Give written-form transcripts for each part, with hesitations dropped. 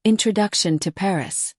Introduction to Paris.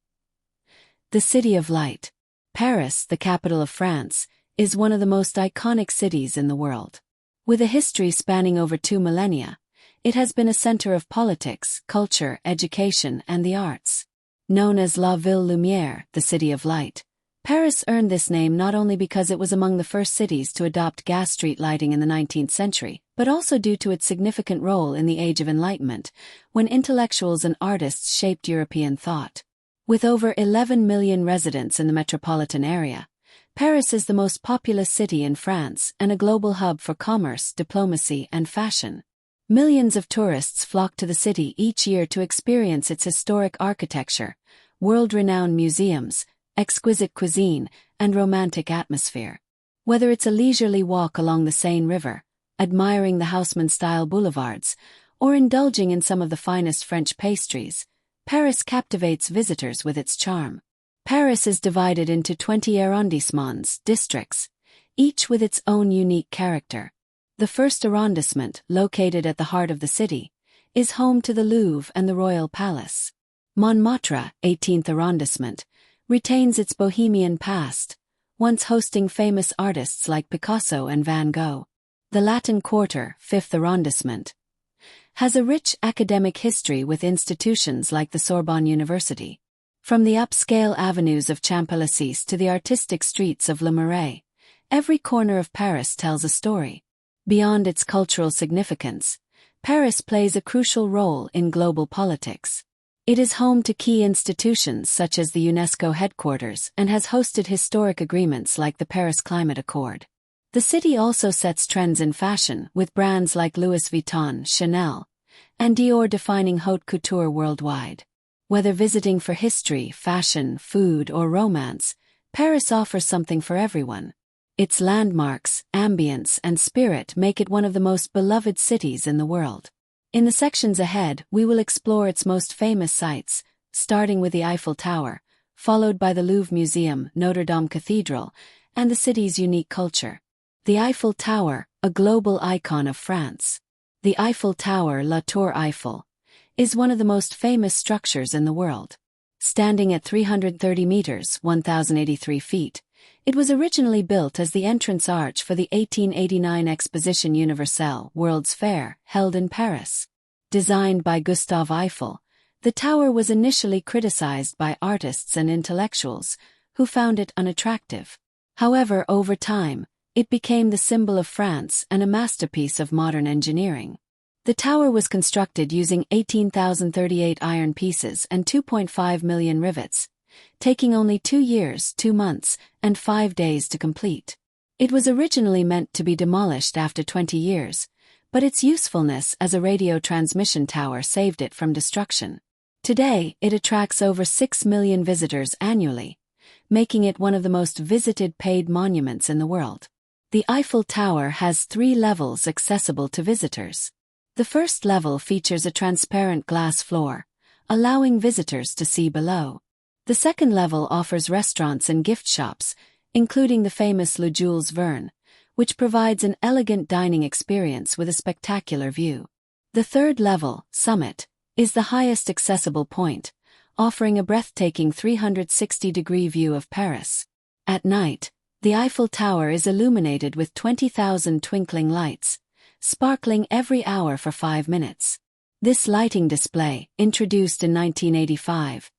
The City of Light. Paris, the capital of France, is one of the most iconic cities in the world. With a history spanning over 2 millennia, it has been a center of politics, culture, education, and the arts. Known as La Ville Lumière, the City of Light, Paris earned this name not only because it was among the first cities to adopt gas street lighting in the 19th century, but also due to its significant role in the Age of Enlightenment, when intellectuals and artists shaped European thought. With over 11 million residents in the metropolitan area, Paris is the most populous city in France and a global hub for commerce, diplomacy, and fashion. Millions of tourists flock to the city each year to experience its historic architecture, world-renowned museums, exquisite cuisine, and romantic atmosphere. Whether it's a leisurely walk along the Seine River, admiring the Haussmann-style boulevards, or indulging in some of the finest French pastries, Paris captivates visitors with its charm. Paris is divided into 20 arrondissements, districts, each with its own unique character. The first arrondissement, located at the heart of the city, is home to the Louvre and the Royal Palace. Montmartre, 18th arrondissement, retains its bohemian past, once hosting famous artists like Picasso and Van Gogh. The Latin Quarter, 5th arrondissement, has a rich academic history with institutions like the Sorbonne University. From the upscale avenues of Champs-Élysées to the artistic streets of Le Marais, every corner of Paris tells a story. Beyond its cultural significance, Paris plays a crucial role in global politics. It is home to key institutions such as the UNESCO headquarters and has hosted historic agreements like the Paris Climate Accord. The city also sets trends in fashion, with brands like Louis Vuitton, Chanel, and Dior defining haute couture worldwide. Whether visiting for history, fashion, food, or romance, Paris offers something for everyone. Its landmarks, ambience, and spirit make it one of the most beloved cities in the world. In the sections ahead, we will explore its most famous sites, starting with the Eiffel Tower, followed by the Louvre Museum, Notre-Dame Cathedral, and the city's unique culture. The Eiffel Tower, a global icon of France. The Eiffel Tower, La Tour Eiffel, is one of the most famous structures in the world. Standing at 330 meters, 1,083 feet, it was originally built as the entrance arch for the 1889 Exposition Universelle World's Fair, held in Paris. Designed by Gustave Eiffel, the tower was initially criticized by artists and intellectuals, who found it unattractive. However, over time, it became the symbol of France and a masterpiece of modern engineering. The tower was constructed using 18,038 iron pieces and 2.5 million rivets, taking only 2 years, 2 months, and 5 days to complete. It was originally meant to be demolished after 20 years, but its usefulness as a radio transmission tower saved it from destruction. Today, it attracts over 6 million visitors annually, making it one of the most visited paid monuments in the world. The Eiffel Tower has 3 levels accessible to visitors. The first level features a transparent glass floor, allowing visitors to see below. The second level offers restaurants and gift shops, including the famous Le Jules Verne, which provides an elegant dining experience with a spectacular view. The third level, Summit, is the highest accessible point, offering a breathtaking 360-degree view of Paris. At night, the Eiffel Tower is illuminated with 20,000 twinkling lights, sparkling every hour for 5 minutes. This lighting display, introduced in 1985,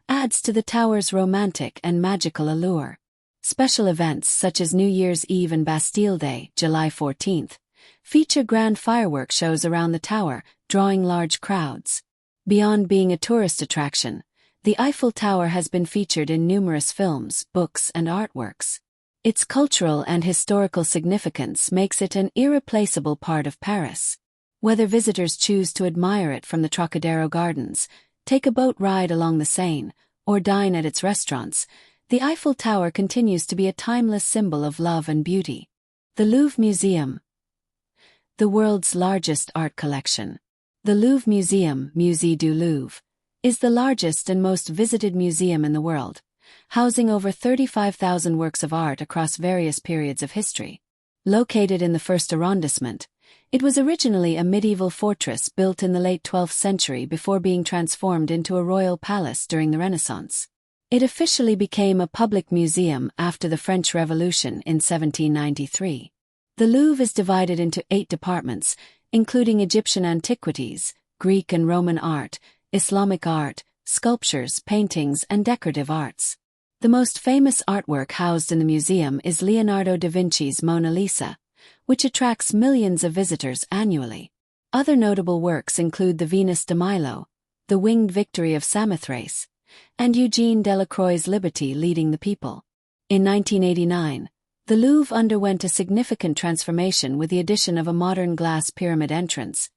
adds to the tower's romantic and magical allure. Special events such as New Year's Eve and Bastille Day, July 14th, feature grand fireworks shows around the tower, drawing large crowds. Beyond being a tourist attraction, the Eiffel Tower has been featured in numerous films, books, and artworks. Its cultural and historical significance makes it an irreplaceable part of Paris. Whether visitors choose to admire it from the Trocadero Gardens, take a boat ride along the Seine, or dine at its restaurants, the Eiffel Tower continues to be a timeless symbol of love and beauty. The Louvre Museum. The world's largest art collection. The Louvre Museum, Musée du Louvre, is the largest and most visited museum in the world, housing over 35,000 works of art across various periods of history. Located in the first arrondissement, It was originally a medieval fortress built in the late 12th century before being transformed into a royal palace during the Renaissance. It officially became a public museum after the French Revolution in 1793. The Louvre is divided into 8 departments, including Egyptian antiquities, Greek and Roman art, Islamic art, sculptures, paintings, and decorative arts. The most famous artwork housed in the museum is Leonardo da Vinci's Mona Lisa, which attracts millions of visitors annually. Other notable works include the Venus de Milo, the Winged Victory of Samothrace, and Eugene Delacroix's Liberty Leading the People. In 1989, the Louvre underwent a significant transformation with the addition of a modern glass pyramid entrance,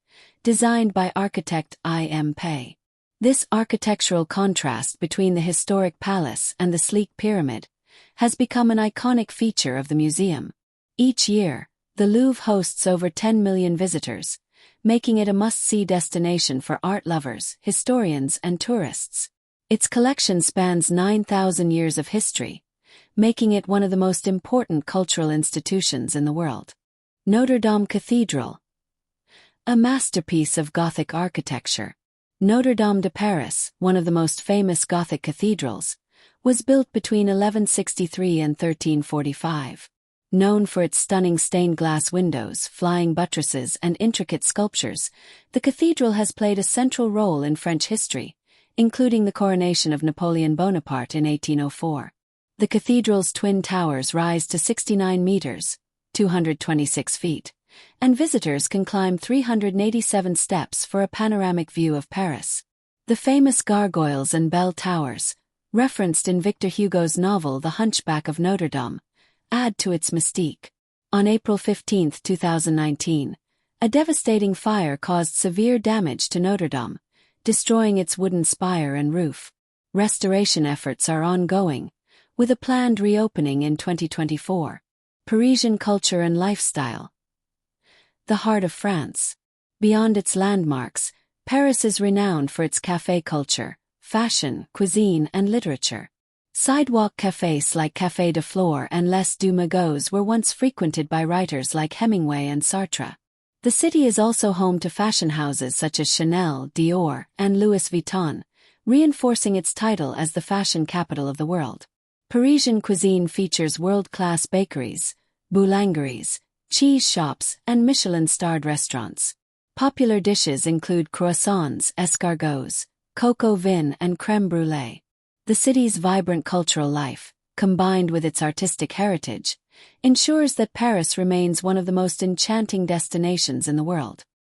designed by architect I.M. Pei. This architectural contrast between the historic palace and the sleek pyramid has become an iconic feature of the museum. Each year, the Louvre hosts over 10 million visitors, making it a must-see destination for art lovers, historians, and tourists. Its collection spans 9,000 years of history, making it one of the most important cultural institutions in the world. Notre-Dame Cathedral, a masterpiece of Gothic architecture. Notre-Dame de Paris, one of the most famous Gothic cathedrals, was built between 1163 and 1345. Known for its stunning stained glass windows, flying buttresses, and intricate sculptures, the cathedral has played a central role in French history, including the coronation of Napoleon Bonaparte in 1804. The cathedral's twin towers rise to 69 meters, 226 feet, and visitors can climb 387 steps for a panoramic view of Paris. The famous gargoyles and bell towers, referenced in Victor Hugo's novel The Hunchback of Notre Dame, add to its mystique. On April 15, 2019, a devastating fire caused severe damage to Notre Dame, destroying its wooden spire and roof. Restoration efforts are ongoing, with a planned reopening in 2024. Parisian culture and lifestyle. The heart of France. Beyond its landmarks, Paris is renowned for its café culture, fashion, cuisine, and literature. Sidewalk cafés like Café de Flore and Les Deux Magots were once frequented by writers like Hemingway and Sartre. The city is also home to fashion houses such as Chanel, Dior, and Louis Vuitton, reinforcing its title as the fashion capital of the world. Parisian cuisine features world-class bakeries, boulangeries, cheese shops, and Michelin-starred restaurants. Popular dishes include croissants, escargots, coq au vin, and crème brûlée. The city's vibrant cultural life, combined with its artistic heritage, ensures that Paris remains one of the most enchanting destinations in the world.